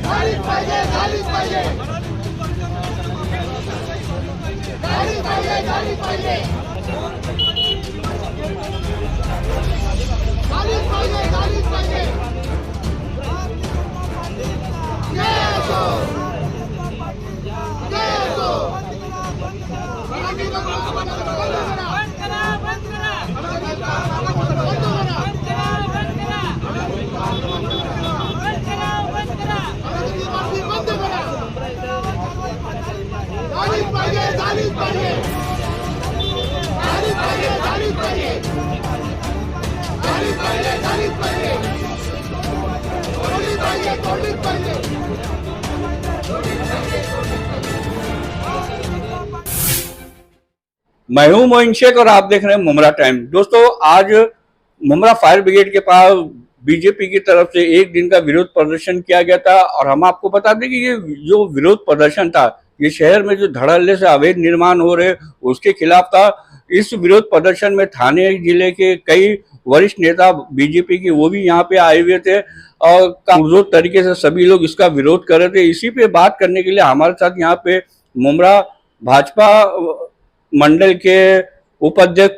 झालीच पाहिजे, झालीच पाहिजे, झालीच पाहिजे, झालीच पाहिजे, झालीच पाहिजे, झालीच पाहिजे. जय असो, जय असो. मराठी लोकांना बंद करा, बंद करा, बंद करा, बंद करा. झालीच पाहिजे, झालीच पाहिजे, झालीच पाहिजे, झालीच पाहिजे, झालीच पाहिजे, झालीच पाहिजे, तोडलीच पाहिजे, तोडलीच पाहिजे. मैं हूं मोइन शेख और आप देख रहे हैं मुमरा टाइम। दोस्तों, आज मुमरा फायर ब्रिगेड के पास बीजेपी की तरफ से एक दिन का विरोध प्रदर्शन किया गया था और हम आपको बता दें कि ये जो विरोध प्रदर्शन था, ये शहर में जो धड़ल्ले से अवैध निर्माण हो रहे उसके खिलाफ था। इस विरोध प्रदर्शन में थाने जिले के कई वरिष्ठ नेता बीजेपी के वो भी यहाँ पे आए हुए थे और पुरजोर तरीके से सभी लोग इसका विरोध कर रहे थे। इसी पे बात करने के लिए हमारे साथ यहाँ पे मुमरा भाजपा मंडल के उपाध्यक्ष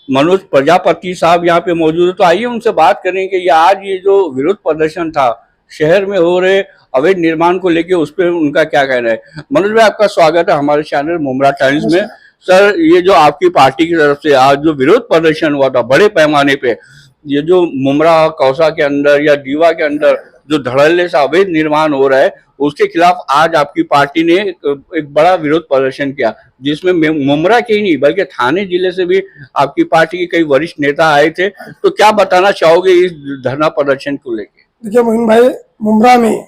मनोज प्रजापति साहब यहाँ पे मौजूद है। तो आइए उनसे बात करें कि ये जो विरोध प्रदर्शन था शहर में हो रहे अवैध निर्माण को लेके, उस पर उनका क्या कहना है। मनोज भाई, आपका स्वागत है हमारे चैनल मुमरा टाइम्स में। सर, ये जो आपकी पार्टी की तरफ से आज जो विरोध प्रदर्शन हुआ था बड़े पैमाने पे, ये जो मुमरा कौसा के अंदर या दीवा के अंदर जो धड़ल्ले से अवैध निर्माण हो रहा है, उसके खिलाफ आज आपकी पार्टी ने एक बड़ा विरोध प्रदर्शन किया, जिसमें मुमरा के ही नहीं बल्कि थाने जिले से भी आपकी पार्टी के कई वरिष्ठ नेता आए थे। तो क्या बताना चाहोगे इस धरना प्रदर्शन को लेके? देखिए मोहिन भाई, मुमरा में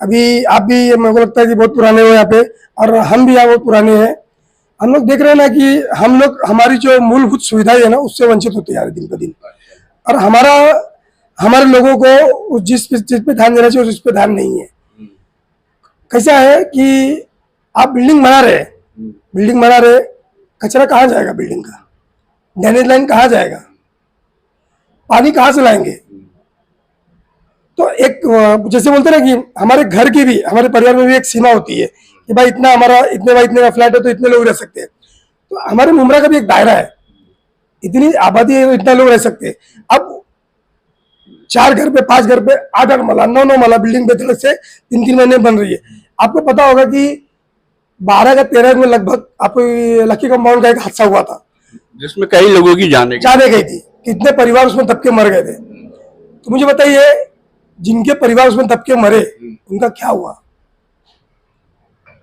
अभी आप भी, मेरे को लगता है कि बहुत पुराने हो यहाँ पे और हम भी यहाँ बहुत पुराने हैं। हम लोग देख रहे हैं ना कि हम लोग हमारी जो मूलभूत सुविधाएं है ना उससे वंचित होते जा रहे दिन पर दिन। और हमारे लोगों को जिस चीज पे ध्यान देना चाहिए उस पे ध्यान नहीं है। कैसा है कि आप बिल्डिंग बना रहे, कचरा कहाँ जाएगा बिल्डिंग का, ड्रेनेज लाइन कहाँ जाएगा, पानी कहाँ से लाएंगे। तो एक जैसे बोलते ना कि हमारे घर की भी, हमारे परिवार में भी एक सीमा होती है कि भाई इतना हमारा इतने का फ्लैट है तो इतने लोग रह सकते हैं। तो हमारे मुमरा का भी एक दायरा है, इतनी आबादी है, इतना लोग रह सकते हैं। अब 4 घर पे 5 घर पे 8 माला 9 माला बिल्डिंग बेतलक से 3 महीने बन रही है। आपको पता होगा कि 12 का 13 में लगभग आपको लकी कंपाउंड का एक हादसा हुआ था जिसमें कई लोगों की जाने गई थी। कितने परिवार उसमें दबके मर गए थे। तो मुझे बताइए, जिनके परिवार उसमें दबके मरे उनका क्या हुआ,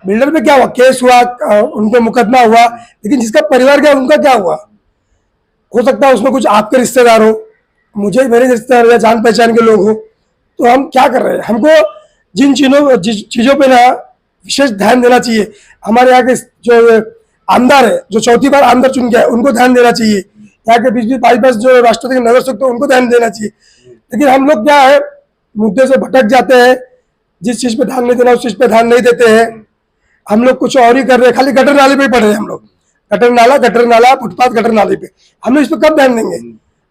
बिल्डर पे क्या हुआ, केस हुआ, उन पे मुकदमा हुआ, लेकिन जिसका परिवार गया उनका क्या हुआ। हो सकता है उसमें कुछ आपके रिश्तेदार हो, मुझे मेरे रिश्तेदार या जान पहचान के लोग हो। तो हम क्या कर रहे हैं, हमको जिन चीजों पे ना विशेष ध्यान देना चाहिए। हमारे यहाँ के जो आमदार है, जो चौथी बार आमदार चुन गया है, उनको ध्यान देना चाहिए। यहाँ के 20-20, 22 जो राष्ट्रपति के नगर सकते उनको ध्यान देना चाहिए। लेकिन हम लोग क्या है, मुद्दे से भटक जाते हैं। जिस चीज पे ध्यान नहीं देना उस चीज पे ध्यान नहीं देते हैं। हम लोग कुछ और ही कर रहे हैं, खाली गटर नाले पे ही पड़ रहे हैं हम लोग। गटर नाला फुटपाथ गटर नाले पे हम लोग इस पे कब ध्यान देंगे।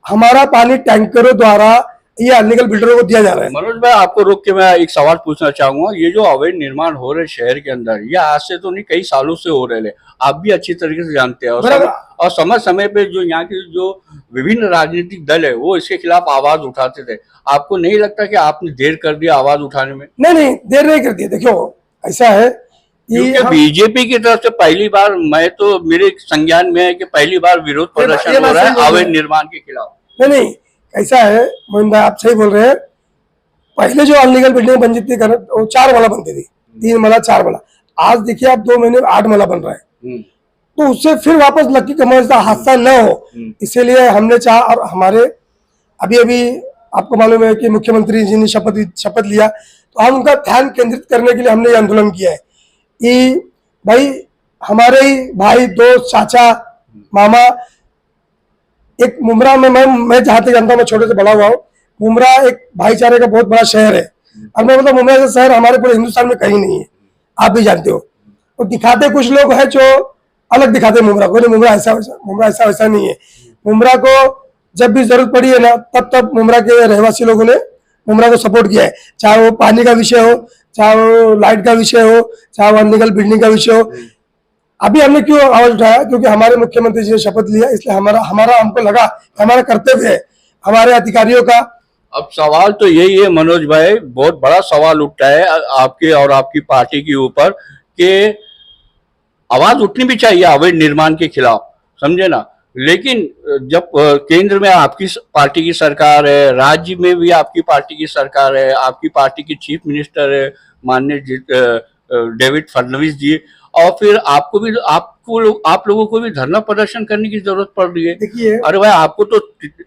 हमारा पानी टैंकरों द्वारा ये अनलीगल बिल्डरों को दिया जा रहा है। मनोज भाई, आपको रोक के मैं एक सवाल पूछना चाहूंगा। ये जो अवैध निर्माण हो रहे शहर के अंदर, ये आज से तो नहीं, कई सालों से हो रहे, आप भी अच्छी तरीके से जानते हैं। और समय समय पे जो यहाँ के जो विभिन्न राजनीतिक दल है वो इसके खिलाफ आवाज उठाते थे। आपको नहीं लगता कि आपने देर कर दिया आवाज उठाने में? नहीं, देर नहीं कर दी। देखो, ऐसा है कि बीजेपी की तरफ से पहली बार, मैं तो मेरे संज्ञान में है कि पहली बार विरोध प्रदर्शन हो रहा है अवैध निर्माण के खिलाफ। नहीं, ऐसा है मोहन भाई, आप सही बोल रहे हैं। पहले जो अनलीगल बिल्डिंग बनती थी वो 4 माला बनती थी, 3 माला 4 माला। आज देखिए आप 2 महीने में 8 माला बन रहा है। तो उससे फिर वापस लकी कमर्स का हादसा न हो, इसीलिए हमने चाहा। और हमारे अभी आपको मालूम है कि मुख्यमंत्री जी ने शपथ लिया, तो हम उनका ध्यान केंद्रित करने के लिए हमने ये आंदोलन किया है कि भाई हमारे ही भाई, दोस्त, चाचा, मामा, एक मुमरा में मैं जहाँ तक जानता हूँ, मैं छोटे से बड़ा हुआ हूँ, मुमरा एक भाईचारे का बहुत बड़ा शहर है। और मैं मतलब मुमरा जैसा शहर हमारे पूरे हिंदुस्तान में कहीं नहीं है, आप भी जानते हो। तो दिखाते कुछ लोग हैं जो अलग दिखाते मुमरा को, मुमरा ऐसा वैसा नहीं है। मुमरा को जब भी जरूरत पड़ी है ना, तब मुमरा के रहवासी लोगों ने मुमरा को सपोर्ट किया है। चाहे वो पानी का विषय हो, चाहे वो लाइट का विषय हो, चाहे वो अनलीगल बिल्डिंग का विषय हो। अभी हमने क्यों आवाज उठाया, क्योंकि हमारे मुख्यमंत्री जी ने शपथ लिया, इसलिए हमारा हमको लगा कि हमारा कर्तव्य है हमारे अधिकारियों का। अब सवाल तो यही है मनोज भाई, बहुत बड़ा सवाल उठता है आपके और आपकी पार्टी के ऊपर कि आवाज उठनी भी चाहिए अवैध निर्माण के खिलाफ, समझे ना। लेकिन जब केंद्र में आपकी पार्टी की सरकार है, राज्य में भी आपकी पार्टी की सरकार है, आपकी पार्टी की चीफ मिनिस्टर है माननीय डेविड फडणवीस जी, और फिर आपको भी आप लोगों को भी धरना प्रदर्शन करने की जरूरत पड़ रही है। देखिए, अरे भाई, आपको तो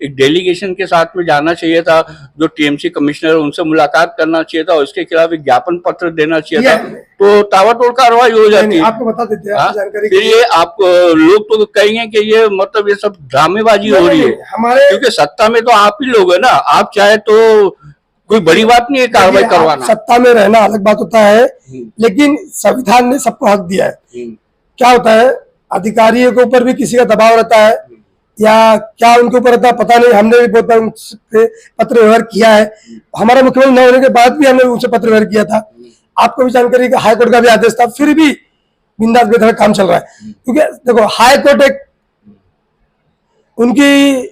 एक डेलीगेशन के साथ में जाना चाहिए था, जो टीएमसी कमिश्नर उनसे मुलाकात करना चाहिए था, और इसके खिलाफ एक ज्ञापन पत्र देना चाहिए था, तो ताबड़तोड़ कार्रवाई हो जाती है। आपको बता देते हैं जानकारी। फिर ये आप लोग तो कहेंगे कि ये मतलब ये सब ड्रामेबाजी हो रही है, हमारे, क्योंकि सत्ता में तो आप ही लोग है ना, आप चाहे तो कोई बड़ी बात नहीं है कार्रवाई करवाना। सत्ता में रहना अलग बात होता है, लेकिन संविधान ने सबको हक दिया है। क्या होता है, अधिकारियों के ऊपर भी किसी का दबाव रहता है या क्या उनके ऊपर रहता है पता नहीं। हमने भी बहुत उनसे पत्र व्यवहार किया है, हमारा मुख्यमंत्री न होने के बाद भी हमने उनसे पत्र व्यवहार किया था। आपको भी जानकारी कि हाईकोर्ट का भी आदेश था, फिर भी बिंदास बेधड़क काम चल रहा है। क्योंकि देखो, हाईकोर्ट एक उनकी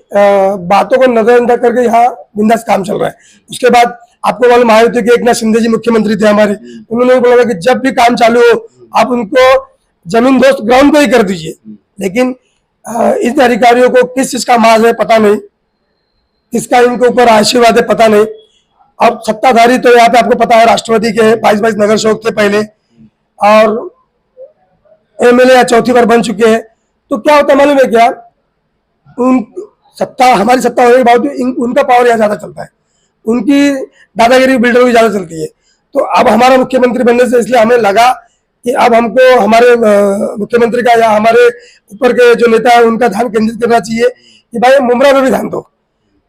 बातों को नजरअंदाज करके यहाँ बिंदास काम चल रहा है। उसके बाद आपको मालूम आए थे कि एक नाथ शिंदे जी मुख्यमंत्री थे हमारे, उन्होंने बोला कि जब भी काम चालू हो आप उनको जमीन दोस्त ग्राउंड पे ही कर दीजिए। लेकिन इन अधिकारियों को किस चीज का माज है पता नहीं, किसका इनके ऊपर आशीर्वाद है पता नहीं। और सत्ताधारी तो यहाँ पे आपको पता है राष्ट्रपति के 22 नगर सेवक थे पहले, और एमएलए चौथी बार बन चुके हैं। तो क्या होता मालूम है क्या, उन सत्ता, हमारी सत्ता होने के बावजूद उनका पावर यहाँ ज्यादा चलता है, उनकी दादागिरी बिल्डरों की ज्यादा चलती है। तो अब हमारा मुख्यमंत्री बनने से इसलिए हमें लगा कि अब हमको हमारे मुख्यमंत्री का या हमारे ऊपर के जो नेता है उनका ध्यान केंद्रित करना चाहिए कि भाई मुमरा में भी ध्यान दो।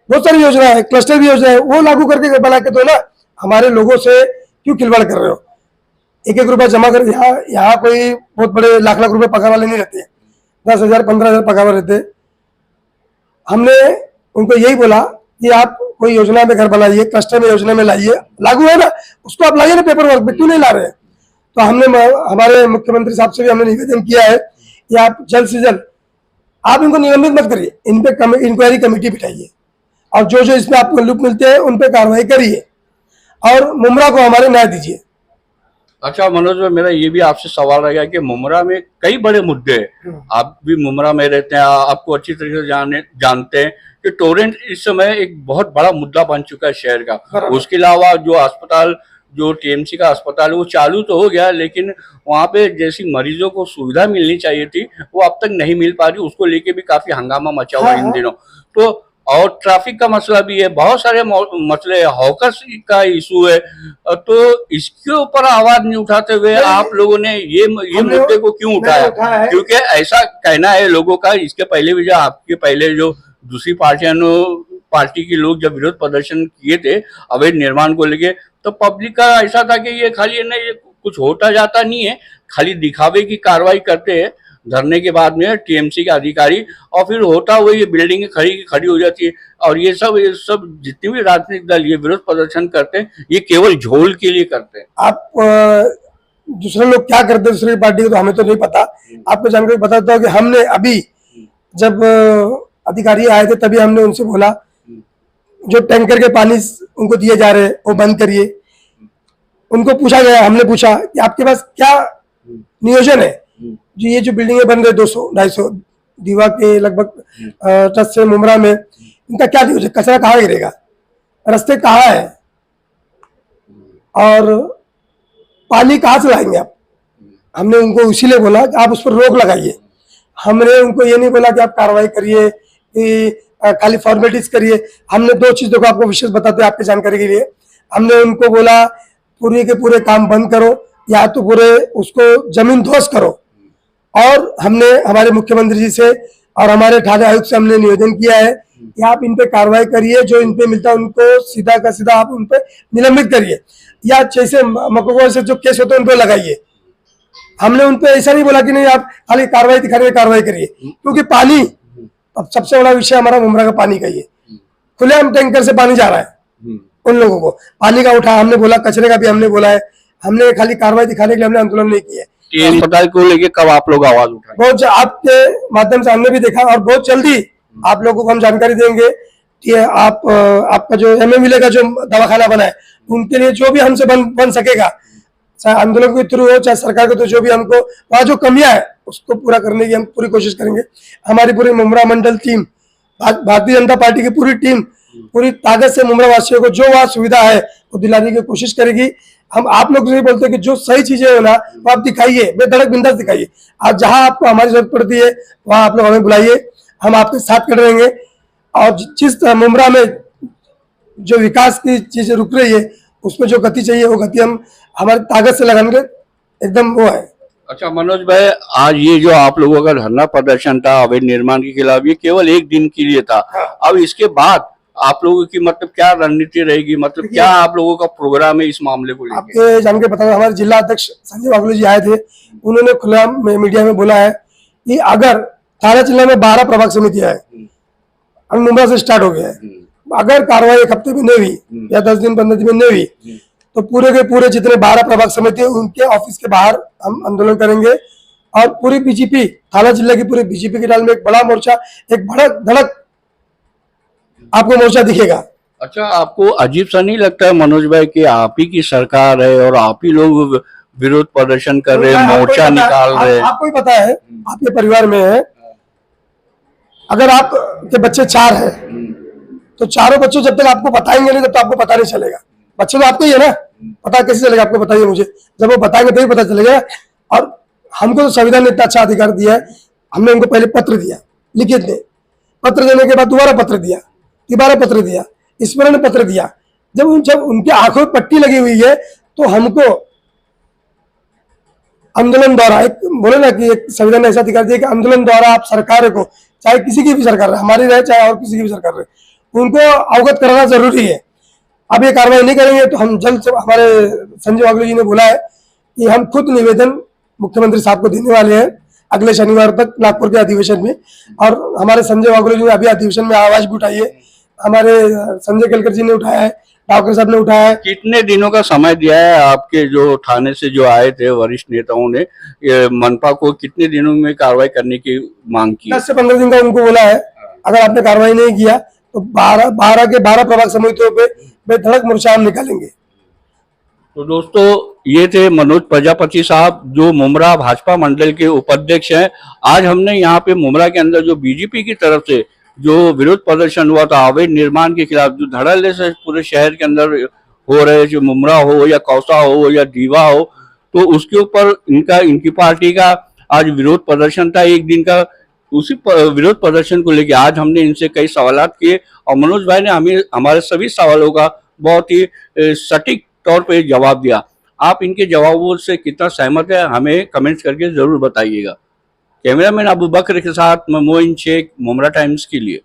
बहुत सारी योजना है, क्लस्टर भी योजना है, वो लागू करके बना के दो ना। हमारे लोगों से क्यों खिलवाड़ कर रहे हो? एक रुपया जमा कर, यहाँ कोई बहुत बड़े लाख रुपए पगार वाले नहीं रहते, 10,000 15,000 पगार रहते। हमने उनको यही बोला कि आप कोई योजना में घर बनाइए, क्लस्टर में योजना में लाइए, लागू है ना, उसको आप लाइए ना पेपर वर्क में, क्यों नहीं ला रहे? तो हमने हमारे मुख्यमंत्री साहब से भी हमने निवेदन किया है कि आप जल्द से जल्द आप इनको निलंबित मत करिए, इन पे इंक्वायरी कमेटी बिठाइए, और जो जो इसमें आपको लूप मिलते हैं उन पे कार्रवाई करिए, और मुमरा को हमारे न्याय दीजिए। अच्छा मनोज भाई, मेरा ये भी आपसे सवाल रहेगा कि मुमरा में कई बड़े मुद्दे हैं, आप भी मुमरा में रहते हैं, आपको अच्छी तरीके से जानते हैं कि टोरेंट इस समय एक बहुत बड़ा मुद्दा बन चुका है शहर का। उसके अलावा जो अस्पताल, जो टीएमसी का अस्पताल है वो चालू तो हो गया, लेकिन वहाँ पे जैसी मरीजों को सुविधा मिलनी चाहिए थी वो अब तक नहीं मिल पा रही। उसको लेके भी काफी हंगामा मचा हुआ है इन दिनों। तो और ट्रैफिक का मसला भी है, बहुत सारे मसले, हॉकर्स का इशू है, तो इसके ऊपर आवाज नहीं उठाते हुए आप लोगों ने ये मुद्दे को क्यों उठाया? क्योंकि ऐसा कहना है लोगों का, इसके पहले भी जो आपके पहले जो दूसरी पार्टी के लोग जब विरोध प्रदर्शन किए थे अवैध निर्माण को लेके, तो पब्लिक का ऐसा था कि ये खाली नहीं, ये कुछ होता जाता नहीं है, खाली दिखावे की कार्रवाई करते हैं धरने के बाद में टीएमसी के अधिकारी, और फिर होता हुआ ये बिल्डिंग खड़ी हो जाती है। और ये सब जितने भी राजनीतिक दल ये विरोध प्रदर्शन करते हैं ये केवल झोल के लिए करते हैं। आप दूसरे लोग क्या करते हैं दूसरी पार्टी को तो हमें तो नहीं पता, आपको जानकारी बताता हूँ कि हमने अभी जब अधिकारी आए थे तभी हमने उनसे बोला जो टैंकर के पानी उनको दिए जा रहे हैं वो बंद करिए। उनको पूछा गया, हमने पूछा कि आपके पास क्या नियोजन है जी, ये जो बिल्डिंगें बन रही 200-250 दीवा के लगभग ट्रस्ट से मुमरा में, इनका क्या नियोजन, कचरा कहाँ गिरेगा, रास्ते कहाँ है, और पानी कहाँ से लाएंगे आप? हमने उनको इसीलिए बोला कि आप उस पर रोक लगाइए। हमने उनको ये नहीं बोला कि आप कार्रवाई करिए कि खाली फॉर्मेलिटीज करिए। हमने दो चीजों को आपको विशेष बताते हैं आपकी जानकारी के लिए। हमने उनको बोला पूरे के पूरे काम बंद करो या तो पूरे उसको जमीन ध्वस्त करो, और हमने हमारे मुख्यमंत्री जी से और हमारे थाना आयुक्त से हमने निवेदन किया है कि आप इन पे कार्रवाई करिए, जो इन पे मिलता है उनको सीधा का सीधा आप उन पे निलंबित करिए, या जैसे मकोगो से जो केस होते हैं उन पे लगाइए। हमने उन पे ऐसा नहीं बोला कि नहीं आप खाली कार्रवाई दिखाने में कार्रवाई करिए, क्योंकि पानी अब सबसे बड़ा विषय हमारा मुमरा का पानी का ही है। खुलेआम टैंकर से पानी जा रहा है उन लोगों को, पानी का उठा हमने बोला, कचरे का भी हमने बोला है, हमने खाली कार्रवाई दिखाने के लिए हमने आंदोलन नहीं किया है। टीएन अस्पताल को लेके कब आप लोग आवाज उठाए? बहुत आपके माध्यम से हमने भी देखा और बहुत जल्दी आप लोगों को हम जानकारी देंगे कि आपका जो एमएमएलए का जो दवाखाना बना है उनके लिए जो भी हमसे बन सकेगा, चाहे आंदोलन के थ्रू हो चाहे सरकार के थ्रू, जो भी हमको वहाँ जो कमियां है उसको पूरा करने की हम पूरी कोशिश करेंगे। हमारी पूरी मुमरा मंडल टीम, भारतीय जनता पार्टी की पूरी टीम पूरी ताकत से मुमरा वासियों को जो वहाँ सुविधा है वो दिलाने की कोशिश करेगी। हम आप लोग से बोलते हैं कि जो सही चीजें है ना वो आप दिखाइए, बेधड़क बिंदास दिखाइए। आज जहां आपको हमारी जरूरत पड़ती है वहां आप लोग हमें बुलाइए, हम आपके साथ खड़े रहेंगे। और जिस मुमरा में जो विकास की चीजें रुक रही है उसमें जो गति चाहिए वो गति हम हमारी ताकत से लगाएंगे, एकदम वो है। अच्छा मनोज भाई, आज ये जो आप लोगों का धरना प्रदर्शन था अवैध निर्माण के खिलाफ, ये केवल एक दिन के लिए था। अब इसके बाद आप लोगों की मतलब क्या रणनीति रहेगी, मतलब क्या आप लोगों का प्रोग्राम है इस मामले को लेकर? आपके जान के पता, हमारे जिला अध्यक्ष संजय वागलू जी आए थे, उन्होंने खुला मीडिया में बोला है कि अगर थाना जिला में 12 प्रभाग समितियां है, अब मुंबई से स्टार्ट हो गया है, अगर कार्रवाई एक हफ्ते में नहीं हुई या 10 दिन 15 दिन में नहीं हुई तो पूरे के पूरे जितने 12 प्रभाग समिति है उनके ऑफिस के बाहर हम आंदोलन करेंगे। और पूरी बीजेपी, थाना जिला की पूरी बीजेपी की डाल में एक बड़ा मोर्चा, एक बड़ा धड़क आपको मोर्चा दिखेगा। अच्छा, आपको अजीब सा नहीं लगता है मनोज भाई कि आप ही की सरकार है और आप ही लोग विरोध प्रदर्शन कर रहे हैं, मोर्चा निकाल रहे हैं? आपको ही पता है, आपके परिवार में है, अगर आपके बच्चे 4 हैं तो चारों बच्चों जब तक आपको बताएंगे नहीं तब तक आपको पता नहीं चलेगा। बच्चे तो आपके ही है ना, पता कैसे चलेगा आपको? बताइए मुझे, जब वो बताएंगे तभी पता चलेगा। और हमको तो संविधान ने इतना अच्छा अधिकार दिया है, हमने उनको पहले पत्र दिया लिखित में, पत्र देने के बाद दोबारा पत्र दिया, दोबारा पत्र दिया, स्मरण पत्र दिया। जब उनके आंखों में पट्टी लगी हुई है तो हमको आंदोलन द्वारा, एक बोले ना कि एक संविधान ने ऐसा अधिकार दिया कि आंदोलन द्वारा आप सरकार को, चाहे किसी की भी सरकार रहे, हमारी रहे चाहे और किसी की भी सरकार रहे, उनको अवगत कराना जरूरी है। अब ये कार्रवाई नहीं करेंगे तो हम जल्द से, हमारे संजय वागलू जी ने बोला है कि हम खुद निवेदन मुख्यमंत्री साहब को देने वाले हैं अगले शनिवार तक नागपुर के अधिवेशन में। और हमारे संजय वागलू जी ने अभी अधिवेशन में आवाज भी उठाई है, हमारे संजय केलकर जी ने उठाया है, डावकर साहब ने उठाया है। कितने दिनों का समय दिया है आपके जो थाने से जो आए थे वरिष्ठ नेताओं ने, मनपा को कितने दिनों में कार्रवाई करने की मांग की? 10 से 15 दिन का उनको बोला है। अगर आपने कार्रवाई नहीं किया तो 12 के 12 प्रभाग समितियों पे बेधड़क मोर्चा हम निकालेंगे। तो दोस्तों, ये थे मनोज प्रजापति साहब जो मुमरा भाजपा मंडल के उपाध्यक्ष हैं। आज हमने यहाँ पे मुमरा के अंदर जो बीजेपी की तरफ से जो विरोध प्रदर्शन हुआ था अवैध निर्माण के खिलाफ, जो धड़ल्ले से पूरे शहर के अंदर हो रहे, जो मुमरा हो या कौसा हो या दीवा हो, तो उसके ऊपर इनकी पार्टी का आज विरोध प्रदर्शन था एक दिन का। उसी विरोध प्रदर्शन को लेकर आज हमने इनसे कई सवाल किए और मनोज भाई ने हमें हमारे सभी सवालों का बहुत ही सटीक तौर पे जवाब दिया। आप इनके जवाबों से कितना सहमत है हमें कमेंट्स करके जरूर बताइएगा। कैमरामैन अबू बकर के साथ मैं मोइन शेख, मुमरा टाइम्स के लिए।